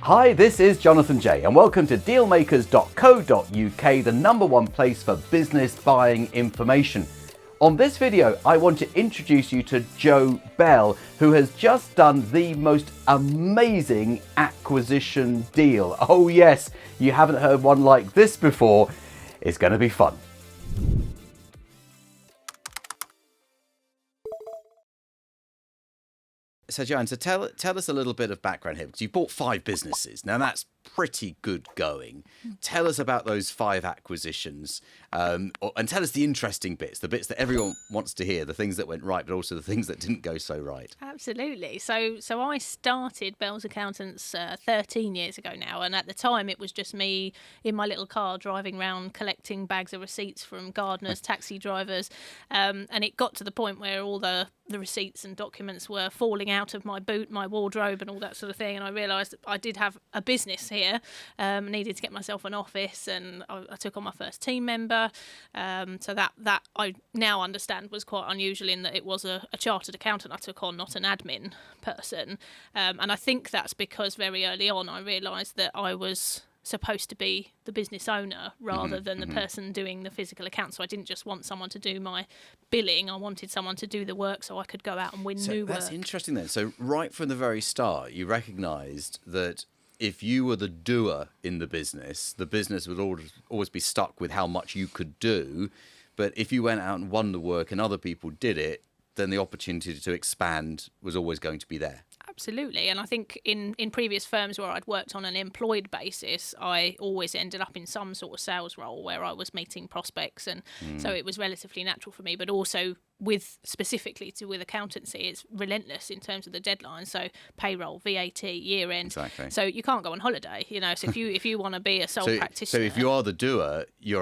Hi, this is Jonathan J, and welcome to dealmakers.co.uk, the #1 place for business buying information. On this video, I want to introduce you to Joe Bell, who has just done the most amazing acquisition deal. Oh yes, you haven't heard one like this before. It's going to be fun. So Joanne, tell us a little bit of background here, because you bought 5 businesses. Now that's pretty good going. Tell us about those 5 acquisitions, and tell us the interesting bits, the bits that everyone wants to hear, the things that went right, but also the things that didn't go so right. Absolutely. So I started Bell's Accountants 13 years ago now, and at the time it was just me in my little car driving around collecting bags of receipts from gardeners, taxi drivers, and it got to the point where all the receipts and documents were falling out of my boot, my wardrobe and all that sort of thing, and I realised that I did have a business here, needed to get myself an office, and I took on my first team member, so that I now understand was quite unusual in that it was a chartered accountant I took on, not an admin person, and I think that's because very early on I realised that I was supposed to be the business owner rather than the person doing the physical account. So I didn't just want someone to do my billing, I wanted someone to do the work so I could go out and win new work. That's interesting then. So right from the very start, you recognised that if you were the doer in the business would always be stuck with how much you could do. But if you went out and won the work and other people did it, then the opportunity to expand was always going to be there. Absolutely. And I think in previous firms where I'd worked on an employed basis, I always ended up in some sort of sales role where I was meeting prospects. And so it was relatively natural for me. But also with accountancy, it's relentless in terms of the deadline. So payroll, VAT, year end. Exactly. So you can't go on holiday, you know. So if you want to be a sole practitioner. So if you are the doer, you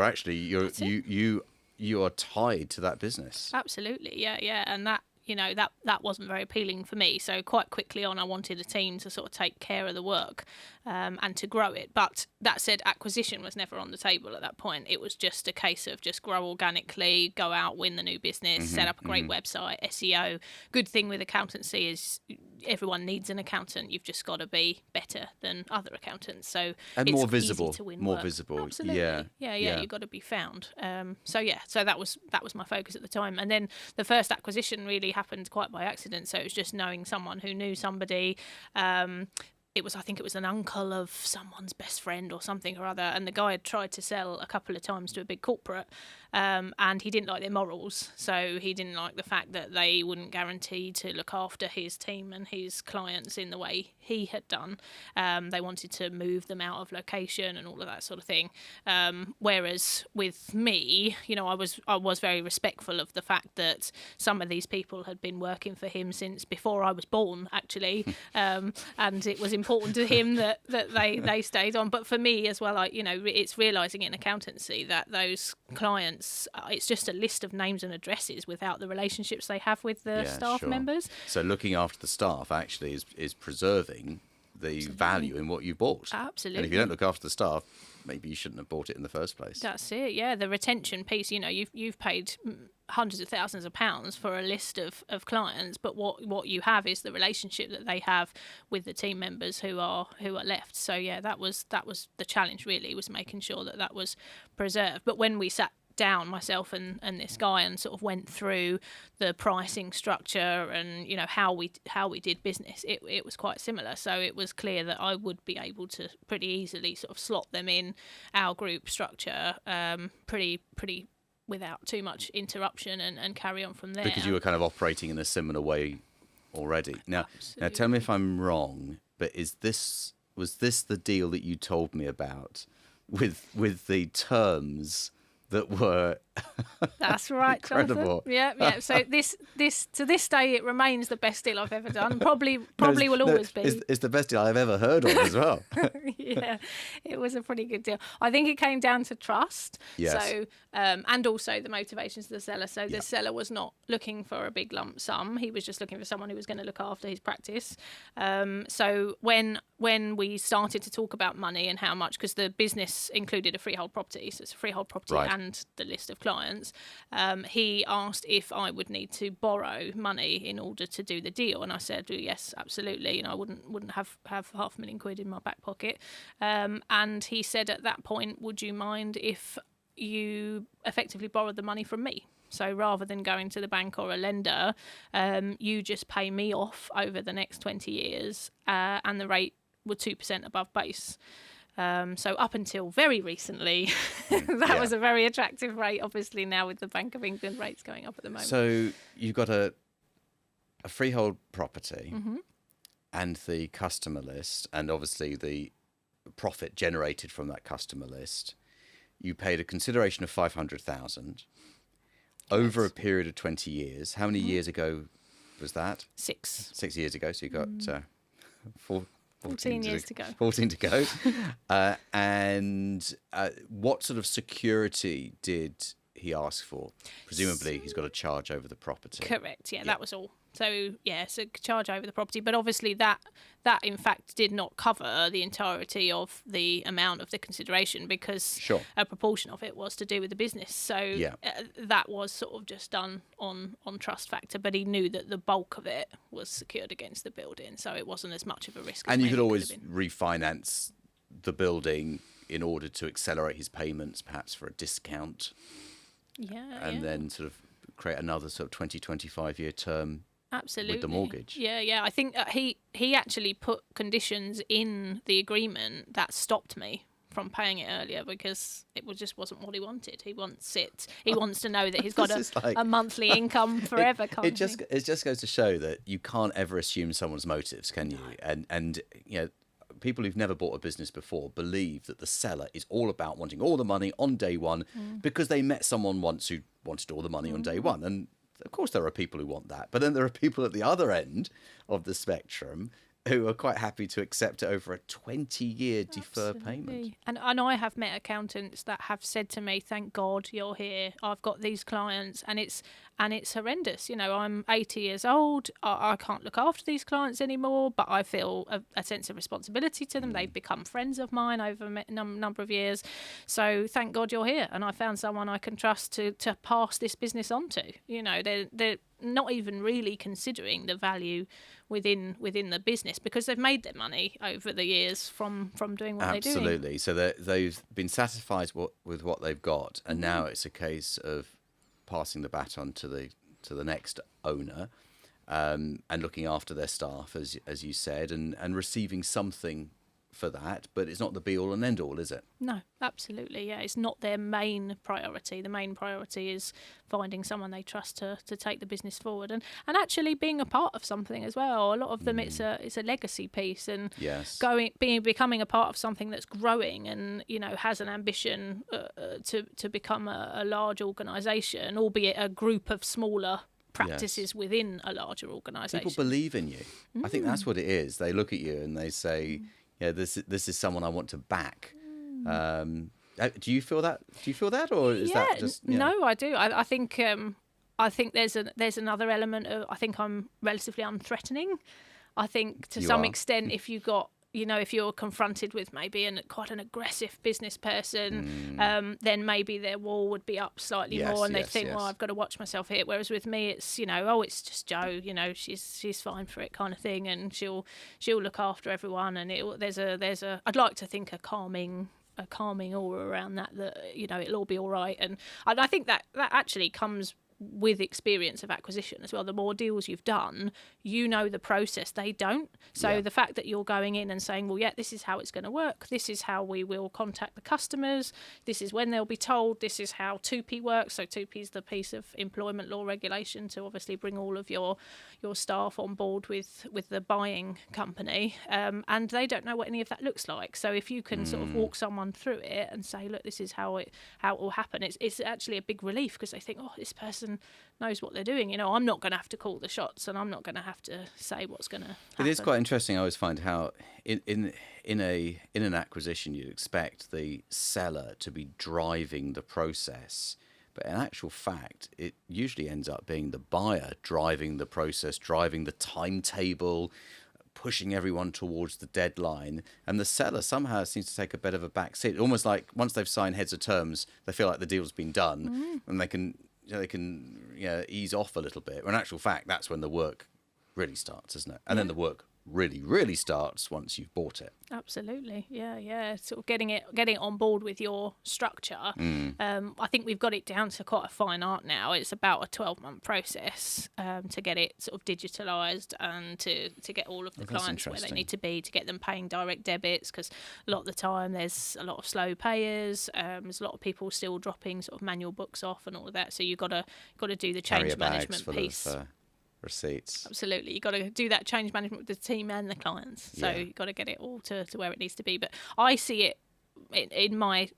are tied to that business. Absolutely. Yeah. And that wasn't very appealing for me. So quite quickly on, I wanted a team to sort of take care of the work and to grow it. But that said, acquisition was never on the table at that point. It was just a case of just grow organically, go out, win the new business, set up a great website, SEO. Good thing with accountancy is everyone needs an accountant. You've just got to be better than other accountants. So and it's more visible, easy to win more work. visible. Absolutely. Yeah. You've got to be found. So that was my focus at the time. And then the first acquisition really happened quite by accident. So it was just knowing someone who knew somebody. I think it was an uncle of someone's best friend or something or other, and the guy had tried to sell a couple of times to a big corporate, and he didn't like their morals. So he didn't like the fact that they wouldn't guarantee to look after his team and his clients in the way he had done. They wanted to move them out of location and all of that sort of thing. Whereas with me, I was very respectful of the fact that some of these people had been working for him since before I was born, actually, and it was important to him that they stayed on. But for me as well, it's realising in accountancy that those clients, it's just a list of names and addresses without the relationships they have with the staff members. So looking after the staff actually is preserving the value in what you bought. Absolutely. And if you don't look after the staff, maybe you shouldn't have bought it in the first place. That's it. Yeah, the retention piece. You've paid hundreds of thousands of pounds for a list of clients, but what you have is the relationship that they have with the team members who are left. So yeah, that was the challenge really, was making sure that was preserved. But when we sat down, myself and this guy, and sort of went through the pricing structure and how we did business, it was quite similar. So it was clear that I would be able to pretty easily sort of slot them in our group structure pretty without too much interruption and carry on from there. Because you were kind of operating in a similar way already. Now tell me if I'm wrong, but was this the deal that you told me about with the terms that were that's right, incredible. Jonathan. Yeah. So this to this day it remains the best deal I've ever done. Probably will always be. It's the best deal I've ever heard of as well. Yeah, it was a pretty good deal. I think it came down to trust. Yes. So and also the motivations of the seller. So the seller was not looking for a big lump sum. He was just looking for someone who was going to look after his practice. So when we started to talk about money and how much, because the business included a freehold property, so it's a freehold property and the list of clients, he asked if I would need to borrow money in order to do the deal, and I said, well, yes, absolutely. You know, I wouldn't have £500,000 in my back pocket. And he said at that point, would you mind if you effectively borrowed the money from me? So rather than going to the bank or a lender, you just pay me off over the next 20 years, and the rate were 2% above base. So up until very recently, that was a very attractive rate. Obviously now with the Bank of England rates going up at the moment. So you've got a freehold property and the customer list, and obviously the profit generated from that customer list. You paid a consideration of 500,000 over a period of 20 years. How many years ago was that? 6. 6 years ago. So you got 14 years to go. 14 to go. And what sort of security did he ask for? Presumably he's got a charge over the property. Correct. Yeah, that was all. So charge over the property, but obviously that in fact did not cover the entirety of the amount of the consideration, because a proportion of it was to do with the business. So that was sort of just done on trust factor, but he knew that the bulk of it was secured against the building, so it wasn't as much of a risk. And you could always refinance the building in order to accelerate his payments, perhaps for a discount. And then sort of create another sort of 20, 25-year term. Absolutely. With the mortgage. I think he actually put conditions in the agreement that stopped me from paying it earlier, because it just wasn't what he wanted. He wants to know that he's got a monthly income forever. It just goes to show that you can't ever assume someone's motives, can you? And you know, people who've never bought a business before believe that the seller is all about wanting all the money on day one because they met someone once who wanted all the money on day one. And of course, there are people who want that. But then there are people at the other end of the spectrum who are quite happy to accept it over a 20-year deferred payment. And I have met accountants that have said to me, thank God you're here. I've got these clients, and it's horrendous. You know, I'm 80 years old. I can't look after these clients anymore, but I feel a sense of responsibility to them. They've become friends of mine over a number of years. So thank God you're here. And I found someone I can trust to pass this business on to. You know, they're not even really considering the value within the business, because they've made their money over the years from doing what they're doing. Absolutely. So they've been satisfied with what they've got, and now it's a case of passing the baton to the next owner, and looking after their staff, as you said, and receiving something for that. But it's not the be all and end all, is it? No, absolutely. Yeah, it's not their main priority. The main priority is finding someone they trust to take the business forward, and actually being a part of something as well. A lot of them, it's a legacy piece, and becoming a part of something that's growing and, you know, has an ambition to become a large organisation, albeit a group of smaller practices within a larger organisation. People believe in you. I think that's what it is. They look at you and they say, this is someone I want to back. Do you feel that? Or is that just? Yeah. No, I do. I think there's another element of, I think I'm relatively unthreatening. I think to some extent, if you're confronted with maybe quite an aggressive business person, then maybe their wall would be up slightly more, and they think, well, I've got to watch myself here. Whereas with me, it's, it's just Jo, she's fine for it kind of thing, and she'll look after everyone, and there's a I'd like to think a calming aura around that it'll all be all right, and I think that actually comes with experience of acquisition as well. The more deals you've done, the process, they don't. So the fact that you're going in and saying, well, this is how it's going to work, this is how we will contact the customers, this is when they'll be told, this is how 2P works. So 2P is the piece of employment law regulation to obviously bring all of your staff on board with the buying company, and they don't know what any of that looks like. So if you can sort of walk someone through it and say, look, this is how it will happen, it's actually a big relief, because they think, oh, this person knows what they're doing. I'm not going to have to call the shots, and I'm not going to have to say what's going to happen. It is quite interesting. I always find how in an acquisition you'd expect the seller to be driving the process, but in actual fact it usually ends up being the buyer driving the process, driving the timetable, pushing everyone towards the deadline, and the seller somehow seems to take a bit of a back seat. Almost like once they've signed heads of terms, they feel like the deal's been done, and they can ease off a little bit. When in actual fact, that's when the work really starts, isn't it? And then the work really starts once you've bought it. Absolutely, yeah. Sort of getting it on board with your structure. I think we've got it down to quite a fine art now. It's about a 12-month process to get it sort of digitalised and to get all of the clients where they need to be, to get them paying direct debits, because a lot of the time there's a lot of slow payers. There's a lot of people still dropping sort of manual books off and all of that. So you've got to do the change management piece. Receipts. Absolutely. You've got to do that change management with the team and the clients. So you've got to get it all to where it needs to be. But I see it in my,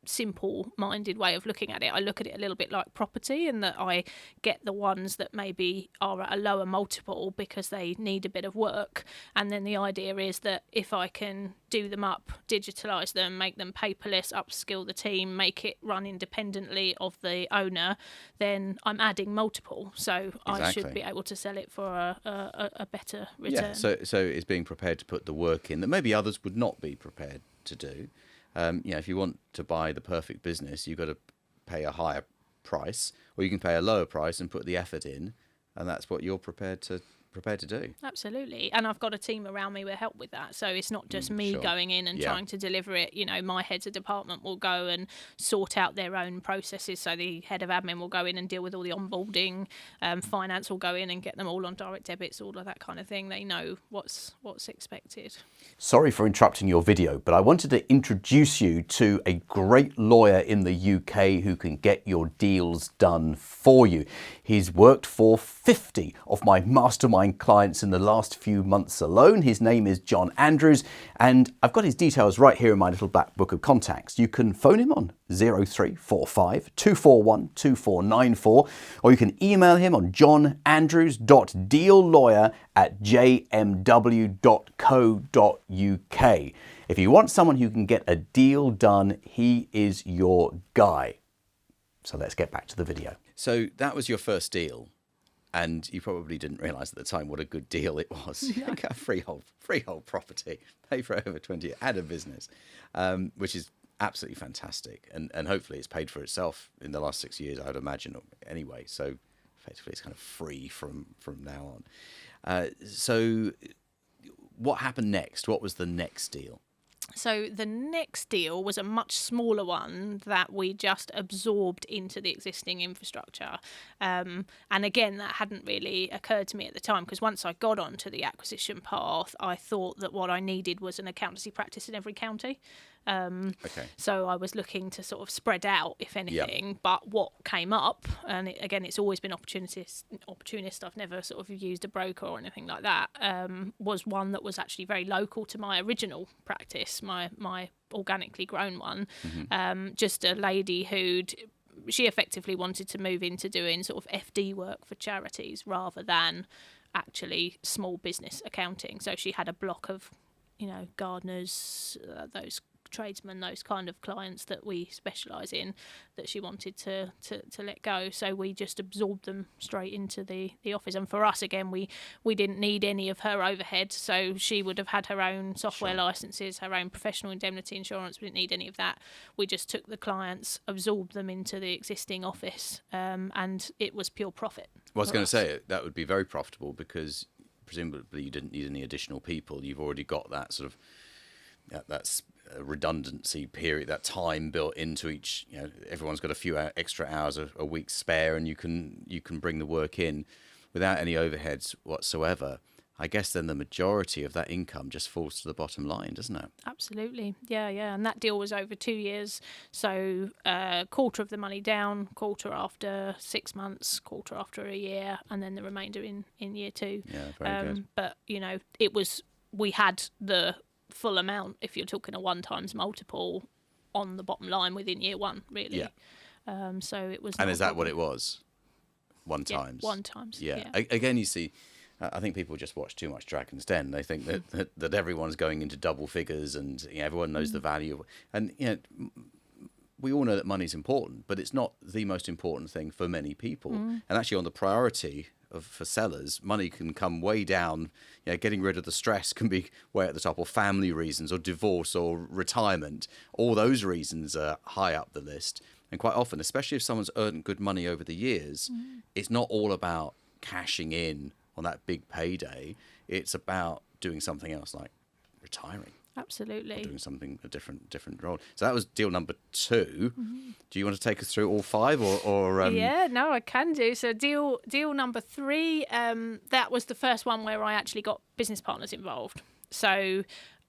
simple-minded way of looking at it. I look at it a little bit like property, in that I get the ones that maybe are at a lower multiple because they need a bit of work. And then the idea is that if I can do them up, digitalise them, make them paperless, upskill the team, make it run independently of the owner, then I'm adding multiple. So I should be able to sell it for a better return. Yeah, so it's being prepared to put the work in that maybe others would not be prepared to do. If you want to buy the perfect business, you've got to pay a higher price, or you can pay a lower price and put the effort in, and that's what you're prepared to do. Absolutely. And I've got a team around me who help with that. So it's not just me going in and trying to deliver it. My heads of department will go and sort out their own processes. So the head of admin will go in and deal with all the onboarding. Finance will go in and get them all on direct debits, all of that kind of thing. They know what's expected. Sorry for interrupting your video, but I wanted to introduce you to a great lawyer in the UK who can get your deals done for you. He's worked for 50 of my mastermind clients in the last few months alone. His name is John Andrews, and I've got his details right here in my little back book of contacts. You can phone him on 0345 241 2494, or you can email him on johnandrews.deallawyer@jmw.co.uk. If you want someone who can get a deal done, he is your guy. So let's get back to the video. So that was your first deal, and you probably didn't realise at the time what a good deal it was. Yeah. A freehold property, pay for over 20 years, add a business, which is absolutely fantastic. And hopefully it's paid for itself in the last 6 years, I would imagine, anyway. So effectively it's kind of free from now on. So what happened next? What was the next deal? So the next deal was a much smaller one that we just absorbed into the existing infrastructure. And again, that hadn't really occurred to me at the time, because once I got onto the acquisition path, I thought that what I needed was an accountancy practice in every county. So I was looking to sort of spread out, if anything. But what came up, and it's always been opportunist. I've never sort of used a broker or anything like that. Was one that was actually very local to my original practice, my organically grown one. Just a lady she effectively wanted to move into doing sort of FD work for charities rather than actually small business accounting. So she had a block of, gardeners, those tradesmen, those kind of clients that we specialise in, that she wanted to let go. So we just absorbed them straight into the office. And for us, again, we didn't need any of her overhead. So she would have had her own software licenses, her own professional indemnity insurance. We didn't need any of that. We just took the clients, absorbed them into the existing office, and it was pure profit. Well, I was going to say that would be very profitable, because presumably you didn't need any additional people. You've already got that sort of that's a redundancy period, that time built into each. Everyone's got a few extra hours a week spare, and you can bring the work in without any overheads whatsoever. I guess then the majority of that income just falls to the bottom line, doesn't it? Absolutely, yeah. And that deal was over 2 years, so quarter of the money down, quarter after 6 months, quarter after a year, and then the remainder in year 2. Yeah, very good. But we had the full amount, if you're talking a 1x multiple, on the bottom line within year 1, really. Yeah. So it was. And is that what it was? 1 times. 1 times. Yeah. Again, you see, I think people just watch too much Dragon's Den. They think that everyone's going into double figures, and everyone knows the value. And we all know that money's important, but it's not the most important thing for many people. And actually, on the priority for sellers, money can come way down. Getting rid of the stress can be way at the top, or family reasons, or divorce, or retirement. All those reasons are high up the list. And quite often, especially if someone's earned good money over the years, it's not all about cashing in on that big payday. It's about doing something else, like retiring. Absolutely. Or doing something, a different role. So that was deal number 2. Do you want to take us through all 5, or Yeah, no, I can do. So deal number 3, that was the first one where I actually got business partners involved. So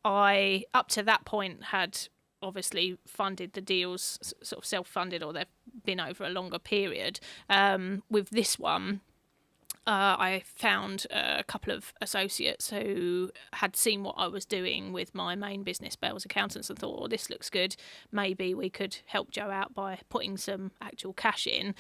I, up to that point, had obviously funded the deals, sort of self-funded, or they've been over a longer period. With this one, I found a couple of associates who had seen what I was doing with my main business, Bell's Accountants, and thought, this looks good. Maybe we could help Joe out by putting some actual cash in,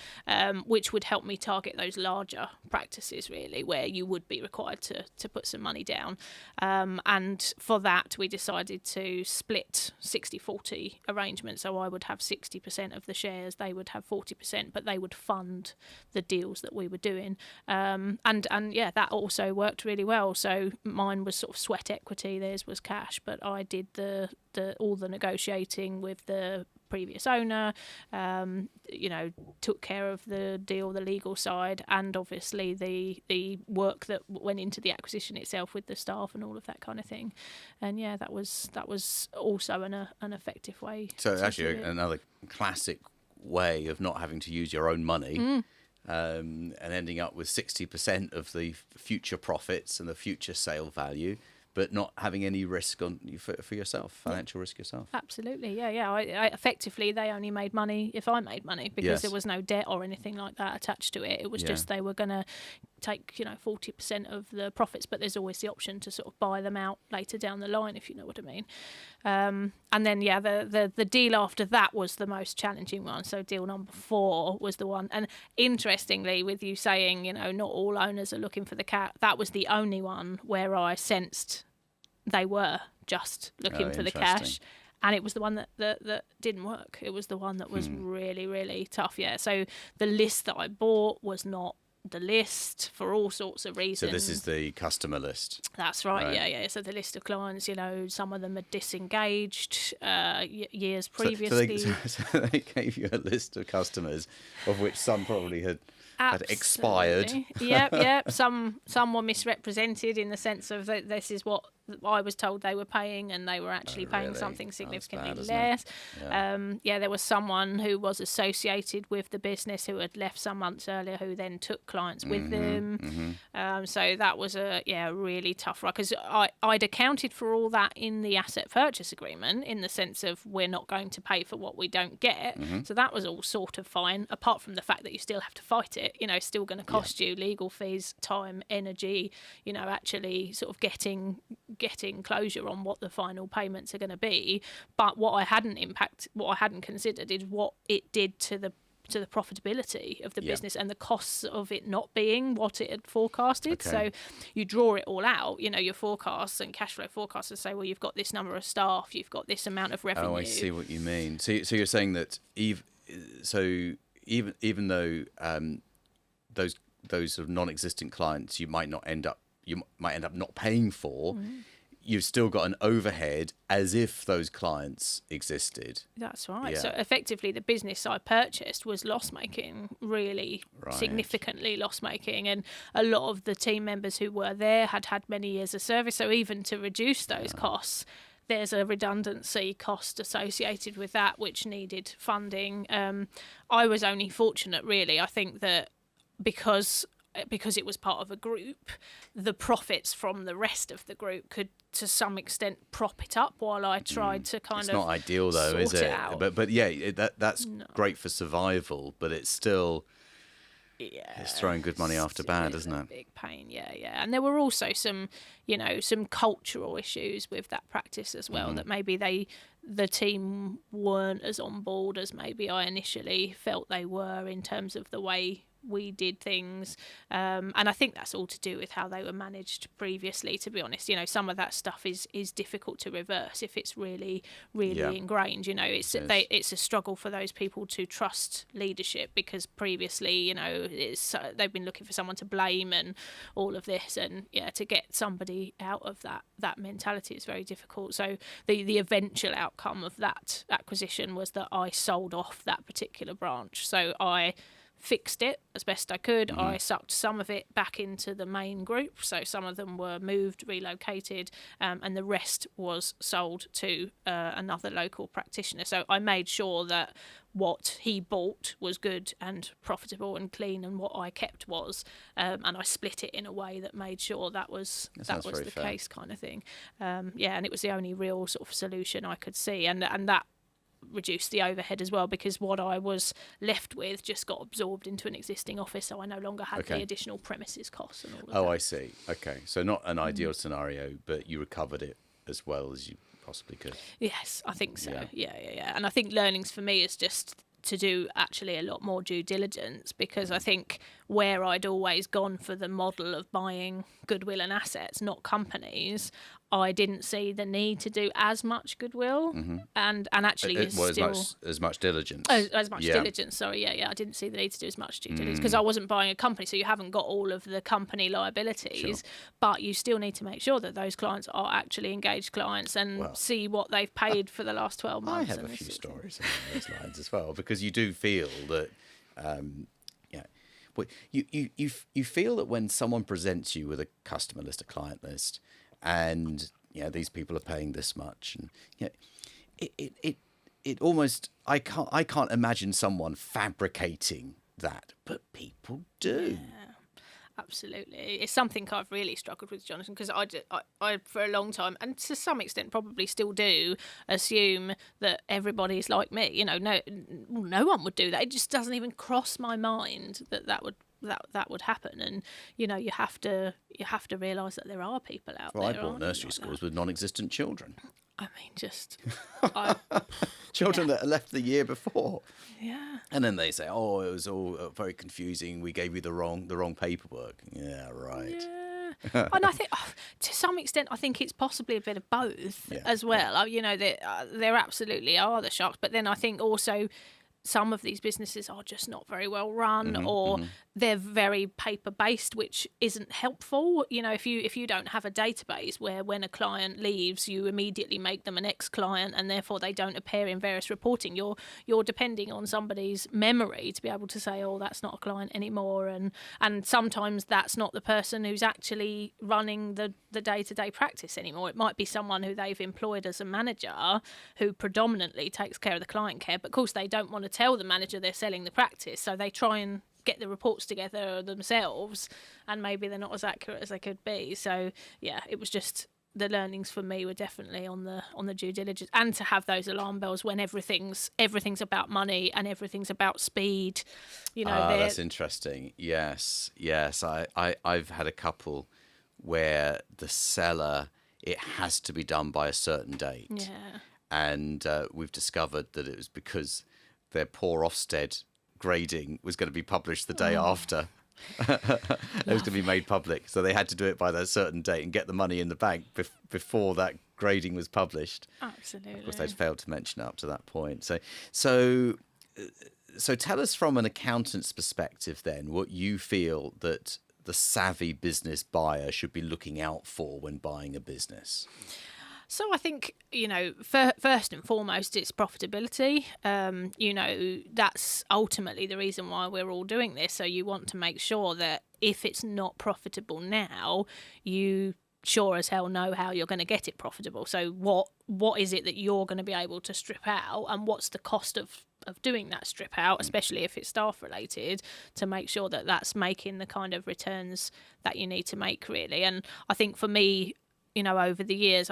which would help me target those larger practices, really, where you would be required to put some money down. And for that, we decided to split 60-40 arrangements. So I would have 60% of the shares, they would have 40%, but they would fund the deals that we were doing. And yeah, that also worked really well. So mine was sort of sweat equity, theirs was cash, but I did the all the negotiating with the previous owner, took care of the deal, the legal side, and obviously the work that went into the acquisition itself with the staff and all of that kind of thing. And yeah, that was also an effective way. So actually another classic way of not having to use your own money. And ending up with 60% of the future profits and the future sale value, but not having any risk on for yourself, financial risk yourself. Absolutely, yeah. I effectively, they only made money if I made money, because there was no debt or anything like that attached to it. It was just they were going to take 40% of the profits, but there's always the option to sort of buy them out later down the line, if you know what I mean. And then the deal after that was the most challenging one. So deal number 4 was the one, and interestingly, with you saying not all owners are looking for the cat, that was the only one where I sensed they were just looking for the cash. And it was the one that didn't work. It was the one that was really, really tough. Yeah. So the list that I bought was not the list for all sorts of reasons. So this is the customer list. That's right. Yeah. So the list of clients, some of them are disengaged years previously. So they gave you a list of customers, of which some probably had expired. Yep. Some were misrepresented in the sense of that this is what I was told they were paying, and they were actually paying something significantly less. There was someone who was associated with the business who had left some months earlier, who then took clients with them. So that was a really tough ride, because I'd accounted for all that in the asset purchase agreement, in the sense of we're not going to pay for what we don't get. So that was all sort of fine, apart from the fact that you still have to fight it. It's still going to cost you legal fees, time, energy, actually sort of getting closure on what the final payments are going to be. But what I hadn't considered is what it did to the profitability of the business and the costs of it not being what it had forecasted. So you draw it all out, your forecasts and cash flow forecasts, and say, well, you've got this number of staff, you've got this amount of revenue. Oh, I see what you mean. So you're saying that even though those sort of non-existent clients you might end up not paying for, you've still got an overhead as if those clients existed. That's right. So effectively, the business I purchased was loss-making, really significantly loss-making, and a lot of the team members who were there had many years of service. So even to reduce those costs, there's a redundancy cost associated with that, which needed funding. I was only fortunate, really. I think that because it was part of a group, the profits from the rest of the group could, to some extent, prop it up while I tried to kind of. It's not ideal, though, is it? But yeah, that's great for survival. But it's still. It's throwing good money after bad, isn't it? Big pain, yeah. And there were also some cultural issues with that practice as well, that maybe the team weren't as on board as maybe I initially felt they were, in terms of the way we did things, and I think that's all to do with how they were managed previously, to be honest. Some of that stuff is difficult to reverse if it's really ingrained. It's a struggle for those people to trust leadership, because previously they've been looking for someone to blame and all of this, and to get somebody out of that mentality is very difficult. So the eventual outcome of that acquisition was that I sold off that particular branch. So I fixed it as best I could. I sucked some of it back into the main group, so some of them were moved, relocated, and the rest was sold to another local practitioner. So I made sure that what he bought was good and profitable and clean, and what I kept was, and I split it in a way that made sure that was the case, kind of thing. And it was the only real sort of solution I could see, and that reduced the overhead as well, because what I was left with just got absorbed into an existing office, so I no longer had the additional premises costs and all of that. I see. Okay, so not an ideal scenario, but you recovered it as well as you possibly could. Yes, I think so. Yeah. And I think learnings for me is just to do actually a lot more due diligence, because I think where I'd always gone for the model of buying goodwill and assets, not companies, I didn't see the need to do as much goodwill and actually as much diligence. As much diligence, sorry, I didn't see the need to do as much due diligence, because I wasn't buying a company, so you haven't got all of the company liabilities, but you still need to make sure that those clients are actually engaged clients and see what they've paid for the last 12 months. I have a few stories along those lines as well, because you do feel that you feel that when someone presents you with a customer list, a client list, and these people are paying this much, and it almost, I can't imagine someone fabricating that, but people do. Yeah, absolutely. It's something I've really struggled with, Jonathan, because I for a long time, and to some extent probably still do, assume that everybody's like me. No one would do that. It just doesn't even cross my mind that would happen, and you have to realise that there are people out there. I bought nursery schools with non-existent children. I mean, just children that left the year before. Yeah. And then they say, "Oh, it was all very confusing. We gave you the wrong paperwork." Yeah, right. Yeah. And I think, to some extent, I think it's possibly a bit of both as well. There absolutely are the shocks, but then I think also some of these businesses are just not very well run, or they're very paper based, which isn't helpful. If you don't have a database where when a client leaves, you immediately make them an ex-client, and therefore they don't appear in various reporting, you're depending on somebody's memory to be able to say, oh, that's not a client anymore, and sometimes that's not the person who's actually running the day-to-day practice anymore. It might be someone who they've employed as a manager who predominantly takes care of the client care, but of course they don't want to tell the manager they're selling the practice, so they try and get the reports together themselves, and maybe they're not as accurate as they could be. So it was just, the learnings for me were definitely on the due diligence, and to have those alarm bells when everything's about money and everything's about speed. That's interesting. Yes. I've had a couple where the seller, it has to be done by a certain date. Yeah. And we've discovered that it was because their poor Ofsted grading was going to be published the day after. It was going to be made public. So they had to do it by that certain date and get the money in the bank before that grading was published. Absolutely. Of course, they'd failed to mention it up to that point. So tell us from an accountant's perspective then, what you feel that the savvy business buyer should be looking out for when buying a business. So I think, first and foremost, it's profitability. That's ultimately the reason why we're all doing this. So you want to make sure that if it's not profitable now, you sure as hell know how you're going to get it profitable. So what is it that you're going to be able to strip out, and what's the cost of doing that strip out, especially if it's staff related, to make sure that that's making the kind of returns that you need to make, really. And I think for me, over the years,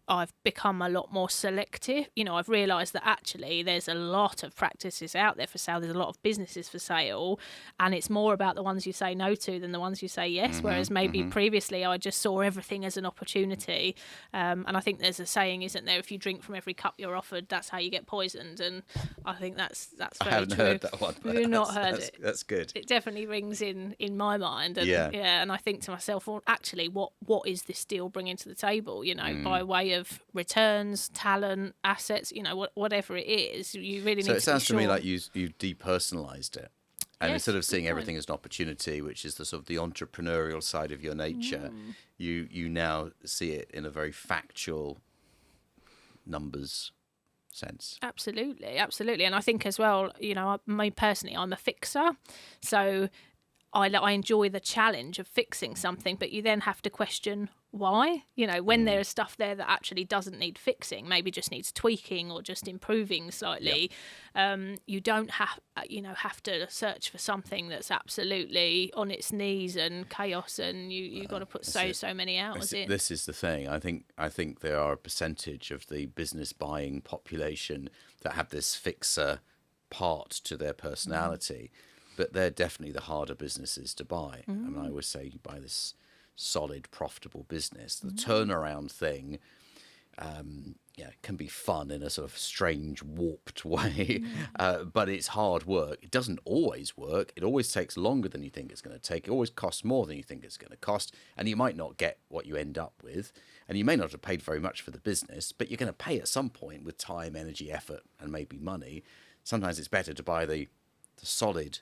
I've become a lot more selective. I've realised that actually there's a lot of practices out there for sale. There's a lot of businesses for sale, and it's more about the ones you say no to than the ones you say yes. Whereas maybe previously I just saw everything as an opportunity. And I think there's a saying, isn't there? If you drink from every cup you're offered, that's how you get poisoned. And I think that's very true. I haven't heard that one. You've not heard it. That's good. It definitely rings in my mind. And, and I think to myself, well, actually, what is this deal bringing to the table? By way of returns, talent, assets, whatever it is, you really need to be sure. So it sounds to me like you depersonalized it. And instead of seeing everything as an opportunity, which is the sort of the entrepreneurial side of your nature, you now see it in a very factual numbers sense. Absolutely. And I think as well, me personally, I'm a fixer. So I enjoy the challenge of fixing something, but you then have to question why. When there's stuff there that actually doesn't need fixing, maybe just needs tweaking or just improving slightly, you don't have to search for something that's absolutely on its knees and chaos, and you've got to put so many hours in. This is the thing. I think there are a percentage of the business buying population that have this fixer part to their personality. But they're definitely the harder businesses to buy. I mean, I always say you buy this solid, profitable business. The turnaround thing can be fun in a sort of strange, warped way, but it's hard work. It doesn't always work. It always takes longer than you think it's going to take. It always costs more than you think it's going to cost, and you might not get what you end up with, and you may not have paid very much for the business, but you're going to pay at some point with time, energy, effort, and maybe money. Sometimes it's better to buy the solid,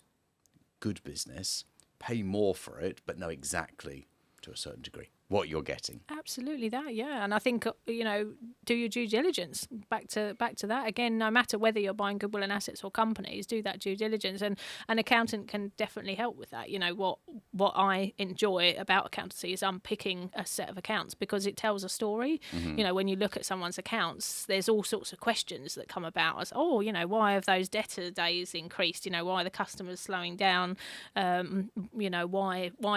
good business, pay more for it, but know exactly to a certain degree what you're getting. Absolutely that, yeah. And I think, do your due diligence. Back to that again, no matter whether you're buying goodwill and assets or companies, do that due diligence. And an accountant can definitely help with that. What I enjoy about accountancy is unpicking a set of accounts because it tells a story. When you look at someone's accounts, there's all sorts of questions that come about as, why have those debtor days increased? Why are the customers slowing down? Why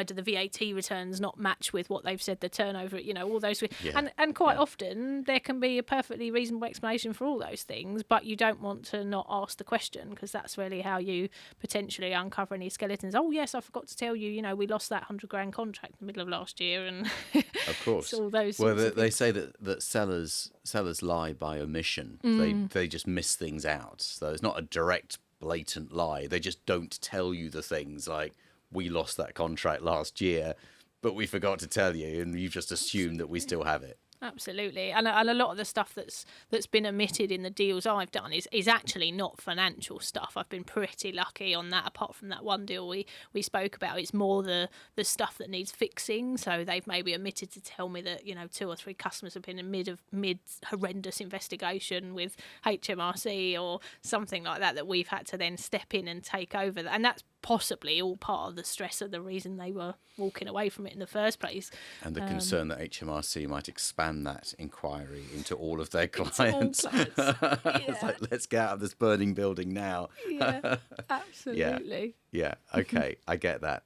do the VAT returns not match with what they've said the turnover, all those, and quite often there can be a perfectly reasonable explanation for all those things, but you don't want to not ask the question, because that's really how you potentially uncover any skeletons. Oh yes, I forgot to tell you, we lost that $100,000 contract in the middle of last year, and of course all those. Well, they say that sellers lie by omission. They just miss things out. So it's not a direct, blatant lie. They just don't tell you the things like, we lost that contract last year, but we forgot to tell you, and you've just assumed that we still have it. Absolutely, and a lot of the stuff that's been omitted in the deals I've done is actually not financial stuff. I've been pretty lucky on that. Apart from that one deal we spoke about, it's more the stuff that needs fixing. So they've maybe omitted to tell me that 2 or 3 customers have been in mid horrendous investigation with HMRC or something like that we've had to then step in and take over. And that's possibly all part of the stress of the reason they were walking away from it in the first place. And the concern that HMRC might expand that inquiry into all of their clients. It's like, let's get out of this burning building now. Yeah, absolutely. Yeah. Okay. I get that.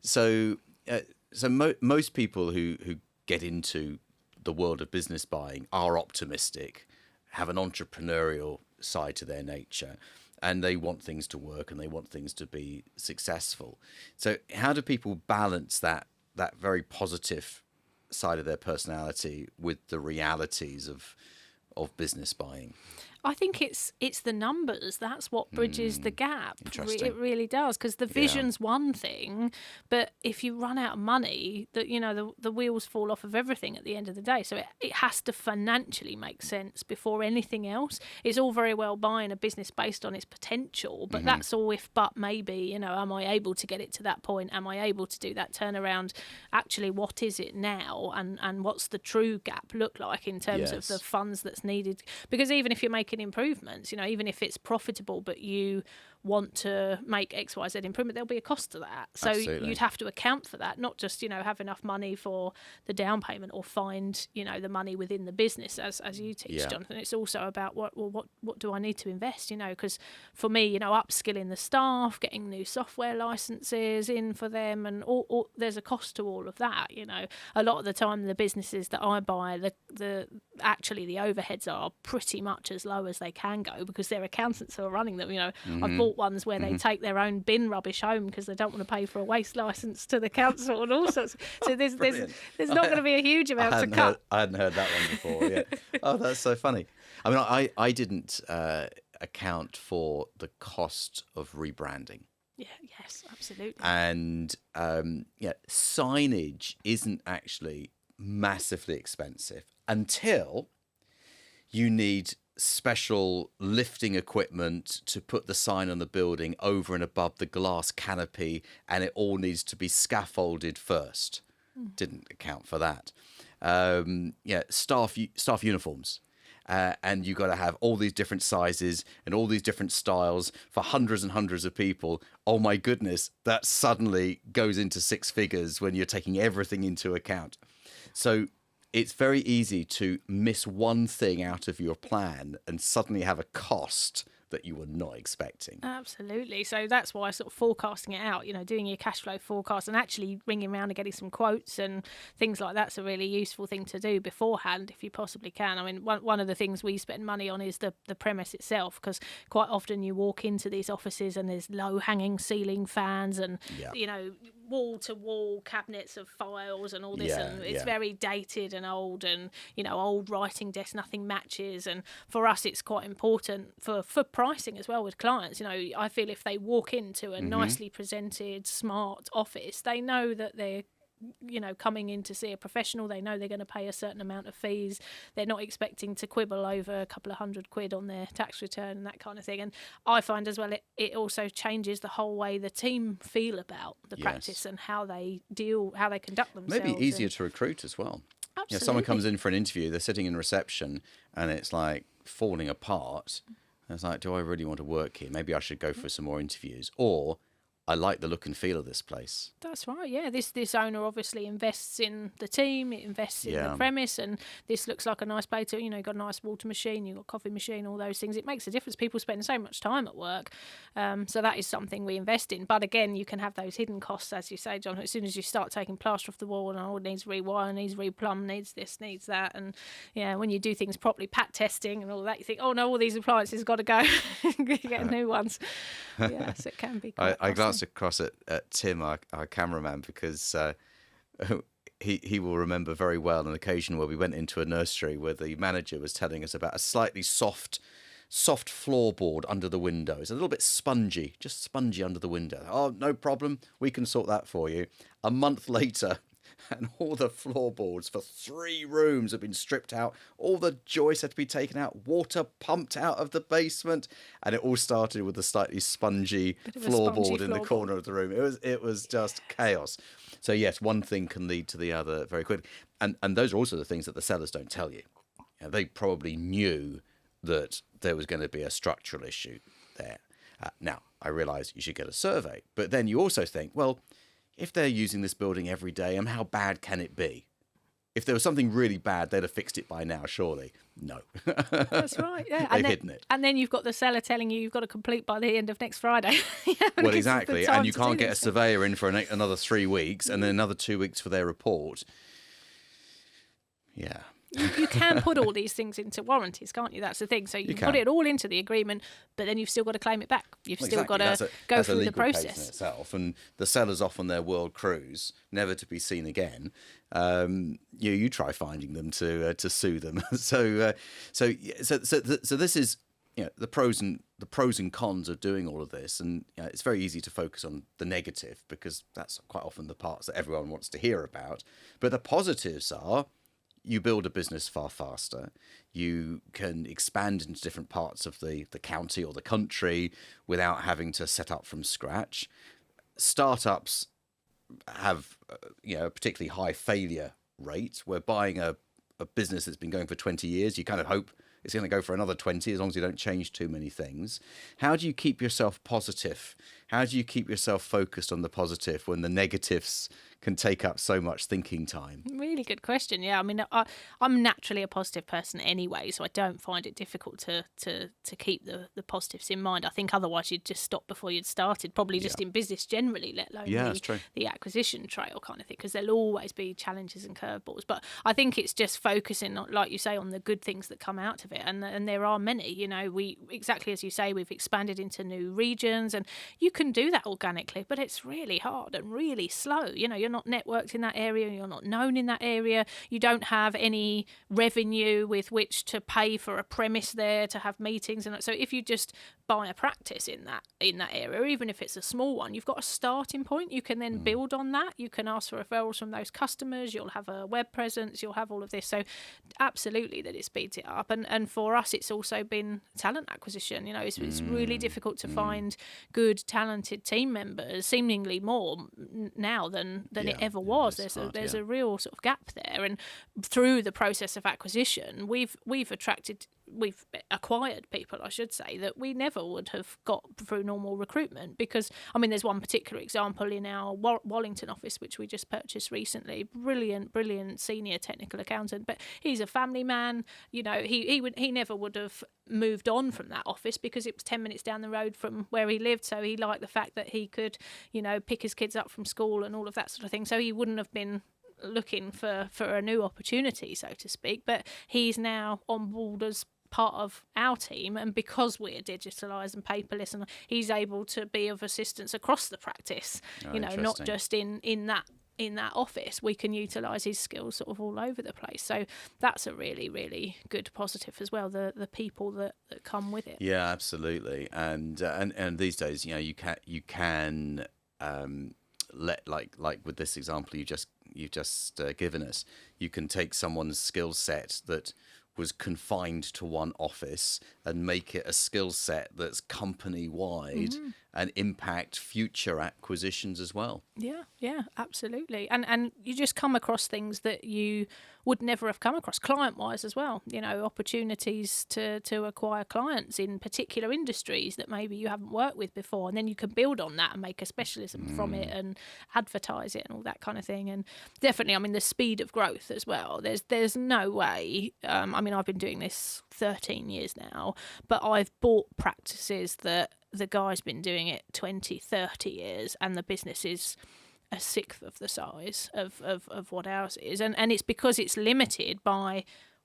So most people who get into the world of business buying are optimistic, have an entrepreneurial side to their nature, and they want things to work and they want things to be successful. So how do people balance that very positive side of their personality with the realities of business buying? I think it's the numbers. That's what bridges the gap. Interesting. It really does, because the vision's one thing, but if you run out of money, the wheels fall off of everything at the end of the day. So it has to financially make sense before anything else. It's all very well buying a business based on its potential, but that's all if but maybe. Am I able to get it to that point? Am I able to do that turnaround? Actually, what is it now, and what's the true gap look like in terms of the funds that's needed? Because even if you're making improvements, even if it's profitable, but you want to make XYZ improvement, there'll be a cost to that. So Absolutely. you'd have to account for that, not just, have enough money for the down payment or find, the money within the business as you teach, Jonathan. It's also about what do I need to invest, because for me, upskilling the staff, getting new software licenses in for them, and all there's a cost to all of that. A lot of the time the businesses that I buy, the overheads are pretty much as low as they can go because their accountants are running them. I've bought ones where they take their own bin rubbish home because they don't want to pay for a waste license to the council and all sorts. So there's not going to be a huge amount to cut. I hadn't heard that one before. Yeah. Oh, that's so funny. I mean, I didn't account for the cost of rebranding. Yeah, yes, absolutely. And signage isn't actually massively expensive until you need special lifting equipment to put the sign on the building over and above the glass canopy, and it all needs to be scaffolded first. Didn't account for that. Staff uniforms. And you've got to have all these different sizes and all these different styles for hundreds and hundreds of people. Oh my goodness, that suddenly goes into six figures when you're taking everything into account. So it's very easy to miss one thing out of your plan and suddenly have a cost that you were not expecting. Absolutely. So that's why sort of forecasting it out, doing your cash flow forecast and actually ringing around and getting some quotes and things like that's a really useful thing to do beforehand if you possibly can. I mean, one of the things we spend money on is the premise itself, because quite often you walk into these offices and there's low hanging ceiling fans and, wall to wall cabinets of files and all this, and it's very dated and old, and old writing desk, nothing matches. And for us it's quite important for pricing as well with clients. I feel if they walk into a nicely presented smart office, they know that they're coming in to see a professional. They know they're going to pay a certain amount of fees. They're not expecting to quibble over a couple of £100 on their tax return and that kind of thing. And I find as well it also changes the whole way the team feel about the practice and how they conduct themselves. Maybe easier to recruit as well. Absolutely. Someone comes in for an interview, they're sitting in reception and it's like falling apart. And it's like, do I really want to work here? Maybe I should go for some more interviews. Or I like the look and feel of this place. That's right, yeah. This owner obviously invests in the team, it invests in the premise, and this looks like a nice place to, you've got a nice water machine, you've got a coffee machine, all those things. It makes a difference. People spend so much time at work. So that is something we invest in. But again, you can have those hidden costs, as you say, John. As soon as you start taking plaster off the wall and it needs rewire, needs replumb, needs this, needs that. And when you do things properly, pat testing and all that, you think, oh no, all these appliances got to go. Get new ones. Yes, it can be quite I glanced across at Tim, our cameraman, because he will remember very well an occasion where we went into a nursery where the manager was telling us about a slightly soft floorboard under the window. It's a little bit spongy, just spongy under the window. Oh, no problem, we can sort that for you. A month later, and all the floorboards for 3 rooms have been stripped out. All the joists had to be taken out. Water pumped out of the basement, and it all started with a slightly spongy floorboard in the corner of the room. It was just chaos. So yes, one thing can lead to the other very quickly, and those are also the things that the sellers don't tell you. They probably knew that there was going to be a structural issue there. Now I realise you should get a survey, but then you also think, well, if they're using this building every day, how bad can it be? If there was something really bad, they'd have fixed it by now, surely. No. That's right, yeah. They've hidden it. And then you've got the seller telling you you've got to complete by the end of next Friday. Well, exactly. And you can't get a surveyor in for another 3 weeks and then another 2 weeks for their report. Yeah. You can put all these things into warranties, can't you? That's the thing. So you can put it all into the agreement, but then you've still got to claim it back. You've still got to go through the process. Case in itself, and the seller's off on their world cruise, never to be seen again. You try finding them to sue them. So this is the pros and cons of doing all of this, and it's very easy to focus on the negative because that's quite often the parts that everyone wants to hear about. But the positives are, you build a business far faster. You can expand into different parts of the county or the country without having to set up from scratch. Startups have a particularly high failure rate. We're buying a business that's been going for 20 years. You kind of hope it's going to go for another 20 as long as you don't change too many things. How do you keep yourself positive? How do you keep yourself focused on the positive when the negatives can take up so much thinking time? Really good question. Yeah, I mean, I'm naturally a positive person anyway, so I don't find it difficult to keep the positives in mind. I think otherwise you'd just stop before you'd started, probably just in business generally, let alone the acquisition trail kind of thing, because there'll always be challenges and curveballs. But I think it's just focusing on, like you say, on the good things that come out of it, and there are many. You know, we, exactly as you say, we've expanded into new regions, and you can do that organically, but it's really hard and really slow. You know, you're not networked in that area, you're not known in that area, you don't have any revenue with which to pay for a premise there to have meetings, and so if you just buy a practice in that area, even if it's a small one, you've got a starting point. You can then build on that. You can ask for referrals from those customers, you'll have a web presence, you'll have all of this. So absolutely that it speeds it up. And for us, it's also been talent acquisition. You know, it's really difficult to find good talented team members, seemingly more now than it ever was. There's a real sort of gap there, and through the process of acquisition, we've acquired people, I should say, that we never would have got through normal recruitment. Because, I mean, there's one particular example in our Wallington office, which we just purchased recently. Brilliant senior technical accountant, but he's a family man. You know, he never would have moved on from that office because it was 10 minutes down the road from where he lived. So he liked the fact that he could, you know, pick his kids up from school and all of that sort of thing. So he wouldn't have been looking for a new opportunity, so to speak. But he's now on board as part of our team, and because we're digitalised and paperless, and he's able to be of assistance across the practice, you know, not just in that office. We can utilise his skills sort of all over the place. So that's a really, really good positive as well, the people that come with it. Yeah, absolutely. And these days, you know, you can let, like with this example you've just given us, you can take someone's skill set that was confined to one office and make it a skill set that's company wide and impact future acquisitions as well. Yeah, absolutely. And you just come across things that you would never have come across client wise as well. You know, opportunities to acquire clients in particular industries that maybe you haven't worked with before, and then you can build on that and make a specialism from it and advertise it and all that kind of thing. And definitely, I mean, the speed of growth as well. There's no way. I mean, I've been doing this 13 years now, but I've bought practices that the guy's been doing it 20, 30 years, and the business is a sixth of the size of what ours is. And it's because it's limited by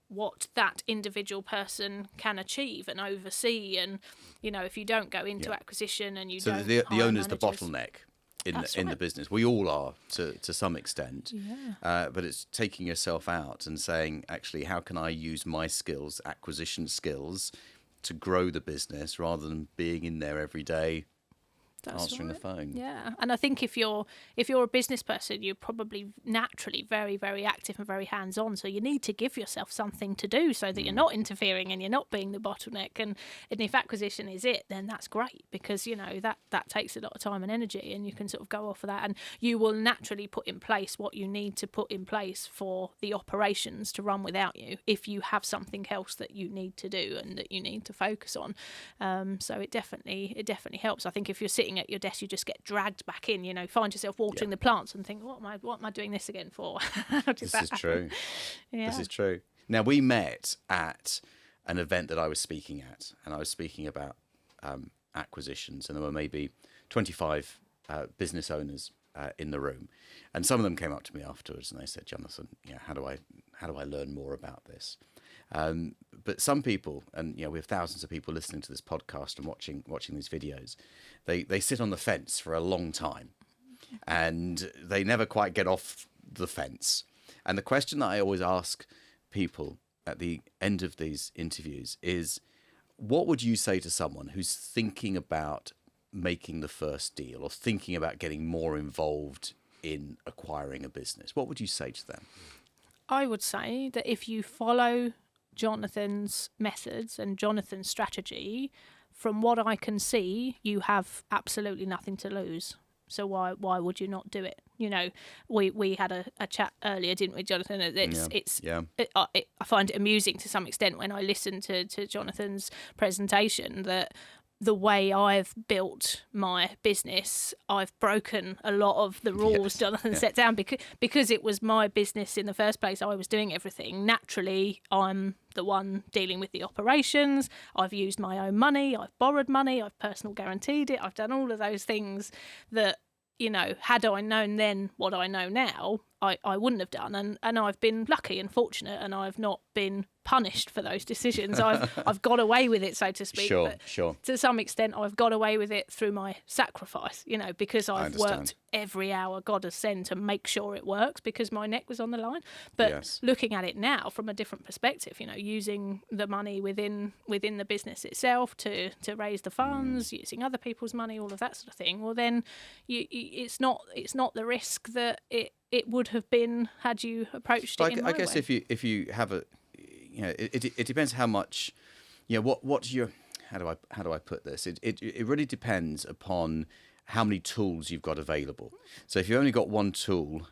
what that individual person can achieve and oversee. And, you know, if you don't go into acquisition and you don't... So the owner's the bottleneck in the business. We all are to some extent. Yeah. But it's taking yourself out and saying, actually, how can I use my skills, acquisition skills, to grow the business rather than being in there every day answering the phone. Yeah, and I think if you're a business person, you're probably naturally very, very active and very hands-on. So you need to give yourself something to do so that you're not interfering and you're not being the bottleneck. And if acquisition is it, then that's great, because you know that takes a lot of time and energy, and you can sort of go off of that, and you will naturally put in place what you need to put in place for the operations to run without you if you have something else that you need to do and that you need to focus on. So it definitely helps. I think if you're sitting at your desk, you just get dragged back in, you know, find yourself watering the plants and think, what am I doing this again for? This is true. Yeah. This is true. Now, we met at an event that I was speaking at, and I was speaking about acquisitions, and there were maybe 25 business owners in the room, and some of them came up to me afterwards and they said, Jonathan, how do I learn more about this? But some people, and we have thousands of people listening to this podcast and watching these videos, they sit on the fence for a long time, and they never quite get off the fence. And the question that I always ask people at the end of these interviews is, what would you say to someone who's thinking about making the first deal or thinking about getting more involved in acquiring a business? What would you say to them? I would say that if you follow Jonathan's methods and Jonathan's strategy, from what I can see, you have absolutely nothing to lose. So why would you not do it? we had a chat earlier, didn't we, Jonathan? I find it amusing to some extent when I listen to Jonathan's presentation that the way I've built my business, I've broken a lot of the rules Jonathan set down because it was my business in the first place. I was doing everything. Naturally, I'm the one dealing with the operations. I've used my own money. I've borrowed money. I've personal guaranteed it. I've done all of those things that, had I known then what I know now, I wouldn't have done. And I've been lucky and fortunate, and I've not been punished for those decisions. I've got away with it, so to speak. Sure. To some extent, I've got away with it through my sacrifice, because I've worked every hour God has sent to make sure it works, because my neck was on the line. But looking at it now from a different perspective, using the money within the business itself to raise the funds, using other people's money, all of that sort of thing. Well, then it's not the risk that it would have been had you approached it in my way. I guess if you have a, it depends how much, what's your, how do I put this? It really depends upon how many tools you've got available. So if you've only got one tool,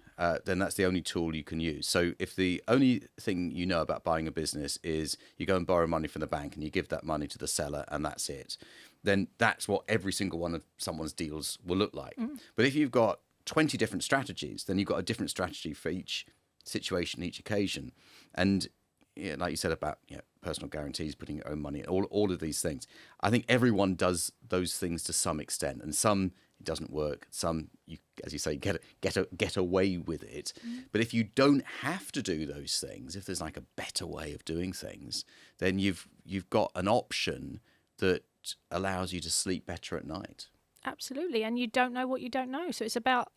then that's the only tool you can use. So if the only thing you know about buying a business is you go and borrow money from the bank and you give that money to the seller and that's it, then that's what every single one of someone's deals will look like. But if you've got 20 different strategies, then you've got a different strategy for each situation, each occasion. And like you said about personal guarantees, putting your own money, all of these things. I think everyone does those things to some extent, and some it doesn't work. Some, you, as you say, get away with it. But if you don't have to do those things, if there's like a better way of doing things, then you've got an option that allows you to sleep better at night. Absolutely, and you don't know what you don't know. So it's about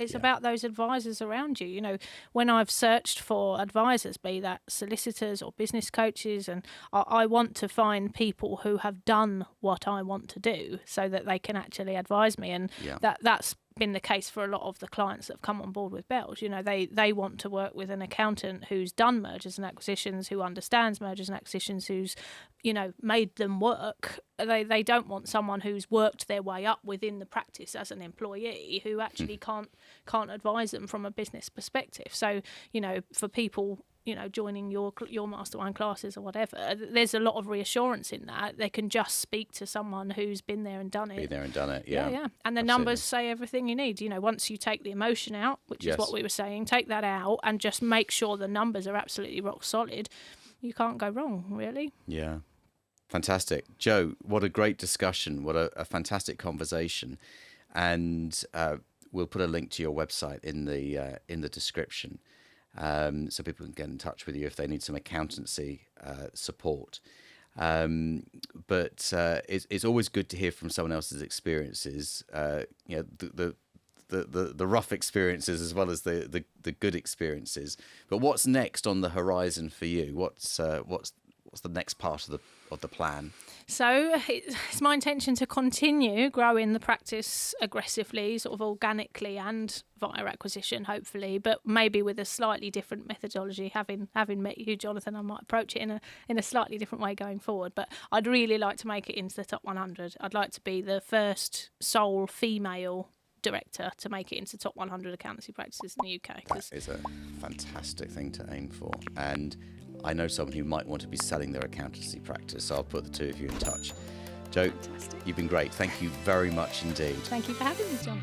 those advisors around you. When I've searched for advisors, be that solicitors or business coaches, and I want to find people who have done what I want to do, so that they can actually advise me. And that's been the case for a lot of the clients that have come on board with Bells. They want to work with an accountant who's done mergers and acquisitions, who understands mergers and acquisitions, who's made them work. They don't want someone who's worked their way up within the practice as an employee, who actually can't advise them from a business perspective. So for people joining your mastermind classes or whatever, there's a lot of reassurance in that. They can just speak to someone who's been there and done it. Yeah. And the numbers say everything you need. Once you take the emotion out, which is what we were saying, take that out and just make sure the numbers are absolutely rock solid, you can't go wrong, really. Yeah. Fantastic. Joe, what a great discussion. What a fantastic conversation. And we'll put a link to your website in the description. So people can get in touch with you if they need some accountancy support. But it's always good to hear from someone else's experiences, the rough experiences as well as the good experiences. But what's next on the horizon for you? What's the next part of the plan? So it's my intention to continue growing the practice aggressively, sort of organically and via acquisition, hopefully, but maybe with a slightly different methodology. Having met you, Jonathan, I might approach it in a slightly different way going forward. But I'd really like to make it into the top 100. I'd like to be the first sole female director to make it into top 100 accountancy practices in the UK. That is a fantastic thing to aim for. And I know someone who might want to be selling their accountancy practice, so I'll put the two of you in touch. Joe, You've been great. Thank you very much indeed. Thank you for having me, John.